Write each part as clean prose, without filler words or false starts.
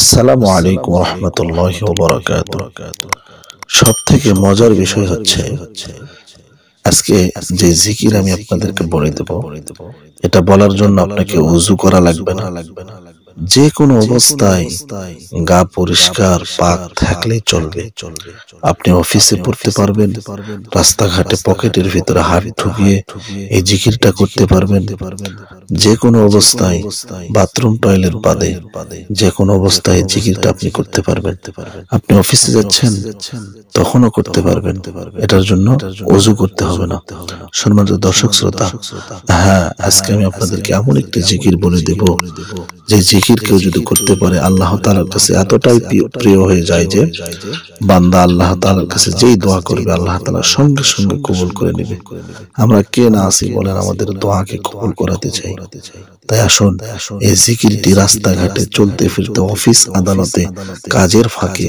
আসসালামু আলাইকুম রহমতুল্লাহি ওয়া বারাকাতুহু। সব থেকে মজার বিষয় হচ্ছে আজকে যে জিকির আমি আপনাদেরকে বলে দেব, এটা বলার জন্য আপনাকে ওযু করা লাগবে না। যে কোনো অবস্থায় গা পরিষ্কার পাক থাকলেই চলবে। আপনি অফিসে পড়তে পারবেন, রাস্তাঘাটে পকেটের ভিতরে হাত ঢুকিয়ে এই জিকিরটা করতে পারবেন। যে কোনো অবস্থায় বাথরুম টয়লেট বাদে যে কোনো অবস্থায় জিকিরটা আপনি করতে পারবেন। আপনি অফিসে যাচ্ছেন তখনও করতে পারবেন। এটার জন্য ওযু করতে হবে না। সম্মানিত দর্শক শ্রোতা, হ্যাঁ, আজকে আমি আপনাদেরকে এমন একটি জিকির বলে দেব যে জিকির কেউ যদি করতে পারে আল্লাহ তাআলার কাছে এতটাই প্রিয় হয়ে যায় যে বান্দা আল্লাহ তাআলার কাছে যেই দোয়া করবে আল্লাহ তাআলা সঙ্গে সঙ্গে কবুল করে নেবে। আমরা কে না আছি বলেন আমাদের দোয়াকে কবুল করাতে চাই। তাই আসুন এই জিকিরটি রাস্তাঘাটে চলতে ফিরতে অফিস আদালতে কাজের ফাঁকে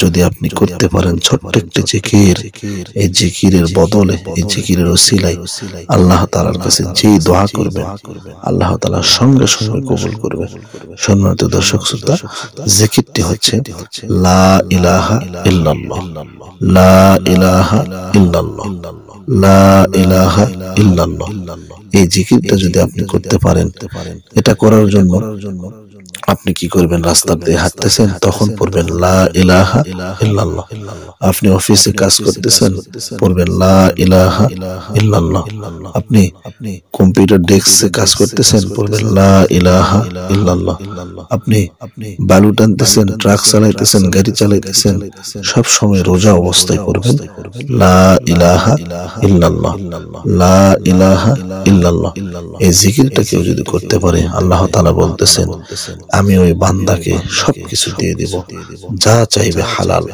যদি আপনি করতে পারেন ছোট্ট একটি জিকির, এই জিকিরের বদলে এই জিকিরের ওসিলায় আল্লাহ তাআলার কাছে যেই দোয়া করবে আল্লাহ তাআলা সঙ্গে সঙ্গে কবুল করবে। সম্মানিত দর্শক শ্রোতা, জিকিরটি হচ্ছে লা ইলাহা ইল্লাল্লাহ, লা ইলাহা ইল্লাল্লাহ, লা ইলাহা ইল্লাল্লাহ। এই জিকিরটা যদি আপনি করতে পারেন, এটা করার জন্য আপনি কি করবেন? রাস্তা দিয়ে হাঁটতেছেন তখন পড়বেন লা ইলাহা ইল্লাল্লাহ। আপনি অফিসে কাজ করতেছেন পড়বেন লা ইলাহা ইল্লাল্লাহ। আপনি কম্পিউটার ডেস্কে কাজ করতেছেন পড়বেন লা ইলাহা ইল্লাল্লাহ। আপনি বালু টানতেছেন, ট্রাক চালাইতেছেন, গাড়ি চালাইতেছেন, সব সময় রোজা অবস্থায় পড়বেন লা ইলাহা ইল্লাল্লাহ, লা ইলাহা ইল্লাল্লাহ। এই জিকিরটা কেউ যদি করতে পারে আল্লাহ তাআলা বলতেছেন আমি ওই বান্দাকে সবকিছু দিয়ে দেব, যা চাইবে হালাল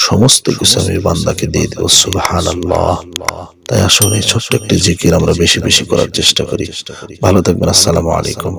সমস্ত কিছু আমি বান্দাকে দিয়ে দেব। সুবহানাল্লাহ। তাই আসলে ছোট্ট একটি জিকির আমরা বেশি বেশি করার চেষ্টা করি। ভালো থাকবেন। আসসালামু আলাইকুম।